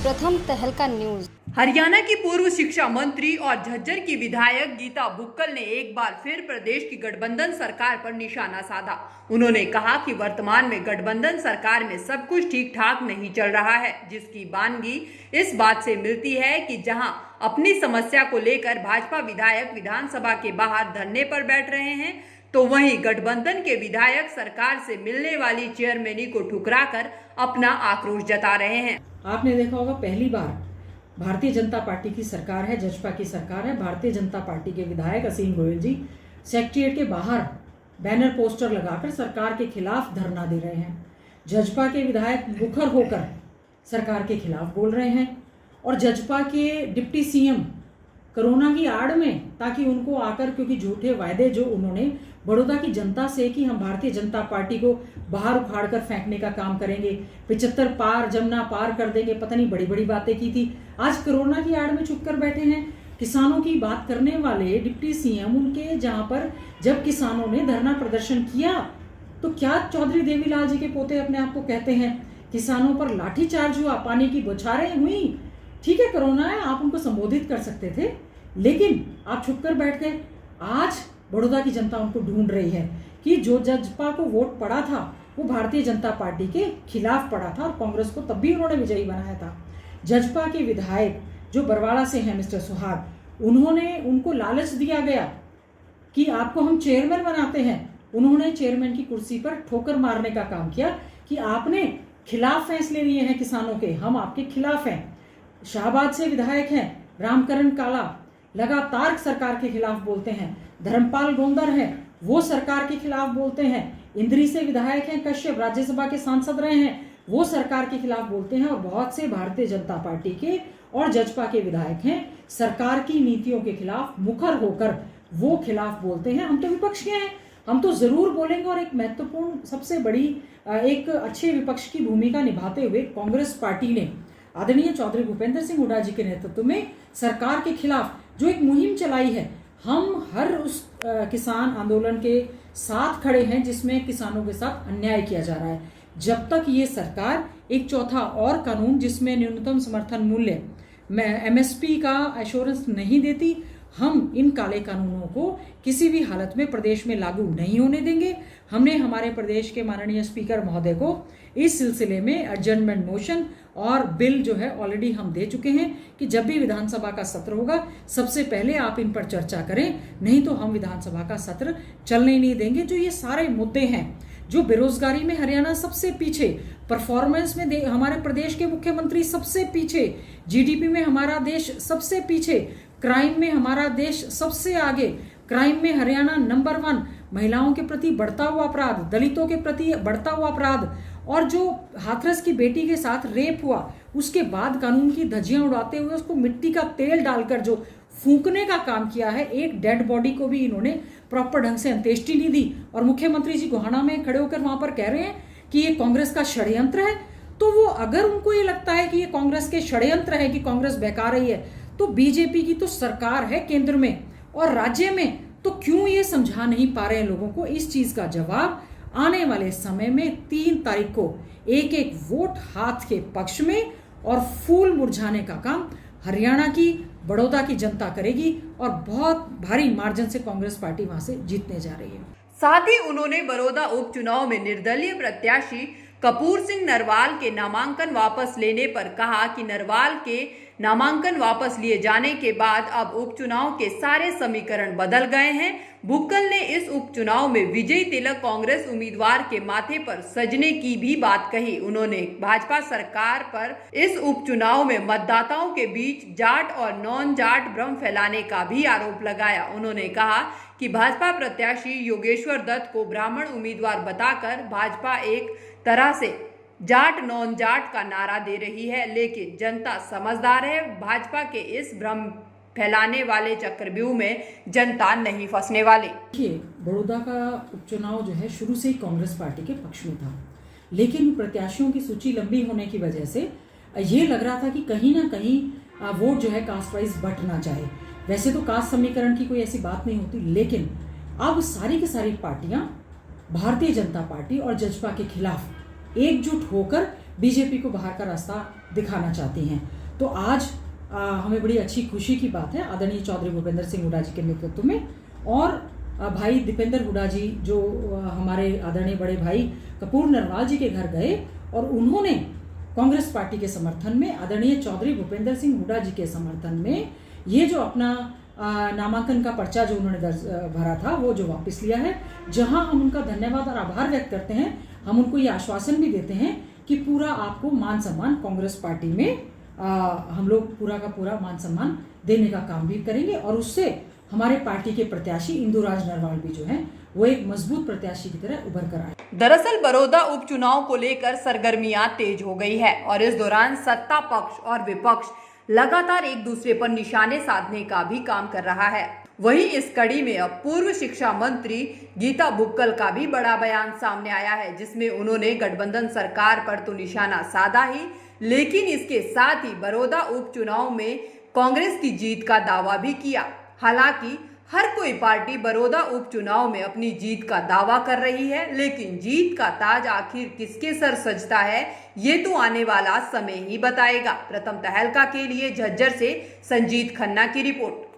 प्रथम तहलका न्यूज। हरियाणा की पूर्व शिक्षा मंत्री और झज्जर की विधायक गीता बुक्कल ने एक बार फिर प्रदेश की गठबंधन सरकार पर निशाना साधा। उन्होंने कहा कि वर्तमान में गठबंधन सरकार में सब कुछ ठीक ठाक नहीं चल रहा है, जिसकी बानगी इस बात से मिलती है कि जहां अपनी समस्या को लेकर भाजपा विधायक विधानसभा के बाहर धरने पर बैठ रहे हैं, तो वहीं गठबंधन के विधायक सरकार से मिलने वाली चेयरमैनी को ठुकराकर अपना आक्रोश जता रहे हैं। आपने देखा होगा पहली बार भारतीय जनता पार्टी की सरकार है, जजपा की सरकार है। भारतीय जनता पार्टी के विधायक असीम गोयल जी सेक्रेटेरिएट के बाहर बैनर पोस्टर लगाकर सरकार के खिलाफ धरना दे रहे हैं। जजपा के विधायक मुखर होकर सरकार के खिलाफ बोल रहे हैं और जजपा के डिप्टी सीएम कोरोना की आड़ में, ताकि उनको आकर, क्योंकि झूठे वायदे जो उन्होंने बड़ौदा की जनता से कि हम भारतीय जनता पार्टी को बाहर उखाड़ कर फेंकने का काम करेंगे, 75 पार जमुना पार कर देंगे, पता नहीं बड़ी बड़ी बातें की थी। आज कोरोना की आड़ में छुप कर बैठे हैं। किसानों की बात करने वाले डिप्टी सीएम उनके, जहां पर जब किसानों ने धरना प्रदर्शन किया तो क्या चौधरी देवीलाल जी के पोते अपने आप को कहते हैं। किसानों पर लाठीचार्ज हुआ, पानी की बौछारें हुई। ठीक है, कोरोना है, आप उनको संबोधित कर सकते थे, लेकिन आप छुप कर बैठ गए। आज बड़ौदा की जनता उनको ढूंढ रही है कि जो जजपा को वोट पड़ा था वो भारतीय जनता पार्टी के खिलाफ पड़ा था और कांग्रेस को तब भी उन्होंने विजयी बनाया था। जजपा के विधायक जो बरवाड़ा से हैं मिस्टर सुहाग, उनको लालच दिया गया कि आपको हम चेयरमैन बनाते हैं। उन्होंने चेयरमैन की कुर्सी पर ठोकर मारने का काम किया कि आपने खिलाफ फैसले लिए हैं किसानों के, हम आपके खिलाफ हैं। शाहबाद से विधायक हैं रामकरण काला, लगातार सरकार के खिलाफ बोलते हैं। धर्मपाल गोंदर हैं, वो सरकार के खिलाफ बोलते हैं। इंद्री से विधायक हैं कश्यप, राज्यसभा के सांसद रहे हैं, वो सरकार के खिलाफ बोलते हैं। और बहुत से भारतीय जनता पार्टी के और जजपा के विधायक हैं, सरकार की नीतियों के खिलाफ मुखर होकर वो खिलाफ बोलते हैं। हम तो विपक्ष के हैं, हम तो जरूर बोलेंगे। और एक महत्वपूर्ण, सबसे बड़ी, एक अच्छे विपक्ष की भूमिका निभाते हुए कांग्रेस पार्टी ने आदरणीय चौधरी भूपेंद्र सिंह हुड्डा जी के नेतृत्व में सरकार के खिलाफ जो एक मुहिम चलाई है, हम हर उस किसान आंदोलन के साथ खड़े हैं जिसमें किसानों के साथ अन्याय किया जा रहा है। जब तक ये सरकार एक चौथा और कानून जिसमें न्यूनतम समर्थन मूल्य MSP का एश्योरेंस नहीं देती, हम इन काले कानूनों को किसी भी हालत में प्रदेश में लागू नहीं होने देंगे। हमने हमारे प्रदेश के माननीय स्पीकर महोदय को इस सिलसिले में एडजर्नमेंट मोशन और बिल जो है ऑलरेडी हम दे चुके हैं कि जब भी विधानसभा का सत्र होगा सबसे पहले आप इन पर चर्चा करें, नहीं तो हम विधानसभा का सत्र चलने नहीं देंगे। जो ये सारे मुद्दे हैं, जो बेरोजगारी में हरियाणा सबसे पीछे, परफॉर्मेंस में हमारे प्रदेश के मुख्यमंत्री सबसे पीछे, GDP में हमारा देश सबसे पीछे, क्राइम में हमारा देश सबसे आगे, क्राइम में हरियाणा नंबर 1, महिलाओं के प्रति बढ़ता हुआ अपराध, दलितों के प्रति बढ़ता हुआ अपराध, और जो हाथरस की बेटी के साथ रेप हुआ उसके बाद कानून की धज्जियां उड़ाते हुए उसको मिट्टी का तेल डालकर जो फूंकने का काम किया है, एक डेड बॉडी को भी इन्होंने प्रॉपर ढंग से अंत्येष्टि नहीं दी। और मुख्यमंत्री जी गोहाना में खड़े होकर वहां पर कह रहे हैं कि ये कांग्रेस का षड्यंत्र है। तो वो, अगर उनको ये लगता है कि ये कांग्रेस के षड्यंत्र है कि कांग्रेस बहका रही है, तो बीजेपी की तो सरकार है केंद्र में और राज्य में, तो क्यों ये समझा नहीं पा रहे हैं लोगों को। इस चीज का जवाब आने वाले समय में 3 तारीख को एक एक वोट हाथ के पक्ष में और फूल मुरझाने का काम हरियाणा की, बड़ौदा की जनता करेगी और बहुत भारी मार्जिन से कांग्रेस पार्टी वहां से जीतने जा रही है। साथ ही उन्होंने बड़ौदा उपचुनाव में निर्दलीय प्रत्याशी कपूर सिंह नरवाल के नामांकन वापस लेने पर कहा कि नरवाल के नामांकन वापस लिए जाने के बाद अब उपचुनाव के सारे समीकरण बदल गए हैं। बुक्कल ने इस उपचुनाव में विजयी तिलक कांग्रेस उम्मीदवार के माथे पर सजने की भी बात कही। उन्होंने भाजपा सरकार पर इस उपचुनाव में मतदाताओं के बीच जाट और नॉन जाट भ्रम फैलाने का भी आरोप लगाया। उन्होंने कहा कि भाजपा प्रत्याशी योगेश्वर दत्त को ब्राह्मण उम्मीदवार बताकर भाजपा एक तरह से जाट नॉन जाट का नारा दे रही है, लेकिन जनता समझदार है। भाजपा के इस भ्रम फैलाने वाले चक्रव्यूह में जनता नहीं फंसने वाली। देखिए, बड़ौदा का उपचुनाव जो है शुरू से ही कांग्रेस पार्टी के पक्ष में था, लेकिन प्रत्याशियों की सूची लंबी होने की वजह से ये लग रहा था कि कहीं ना कहीं वोट जो है कास्ट वाइज बट ना जाए। वैसे तो कास्ट समीकरण की कोई ऐसी बात नहीं होती, लेकिन अब सारी की सारी पार्टियां भारतीय जनता पार्टी और जजपा के खिलाफ एकजुट होकर बीजेपी को बाहर का रास्ता दिखाना चाहती हैं। तो आज हमें बड़ी अच्छी खुशी की बात है, आदरणीय चौधरी भूपेंद्र सिंह हुड्डा जी के नेतृत्व में और भाई दीपेंद्र हुड्डा जी जो हमारे आदरणीय बड़े भाई कपूर नरवाल जी के घर गए और उन्होंने कांग्रेस पार्टी के समर्थन में, आदरणीय चौधरी भूपेंद्र सिंह हुड्डा जी के समर्थन में ये जो अपना नामांकन का पर्चा जो उन्होंने भरा था वो जो वापस लिया है, जहां हम उनका धन्यवाद और आभार व्यक्त करते हैं। हम उनको ये आश्वासन भी देते हैं कि पूरा आपको मान सम्मान कांग्रेस पार्टी में हम लोग पूरा का पूरा मान सम्मान देने का काम भी करेंगे और उससे हमारे पार्टी के प्रत्याशी इंदुराज नरवाल भी जो हैं वो एक मजबूत प्रत्याशी की तरह उभर कर आए। दरअसल बड़ौदा उपचुनाव को लेकर सरगर्मियां तेज हो गई है और इस दौरान सत्ता पक्ष और विपक्ष लगातार एक दूसरे पर निशाने साधने का भी काम कर रहा है। वहीं इस कड़ी में अब पूर्व शिक्षा मंत्री गीता बुक्कल का भी बड़ा बयान सामने आया है, जिसमें उन्होंने गठबंधन सरकार पर तो निशाना साधा ही, लेकिन इसके साथ ही बड़ौदा उपचुनाव में कांग्रेस की जीत का दावा भी किया। हालांकि हर कोई पार्टी बड़ौदा उपचुनाव में अपनी जीत का दावा कर रही है, लेकिन जीत का ताज आखिर किसके सर सजता है ये तो आने वाला समय ही बताएगा। प्रथम तहलका के लिए झज्जर से संजीत खन्ना की रिपोर्ट।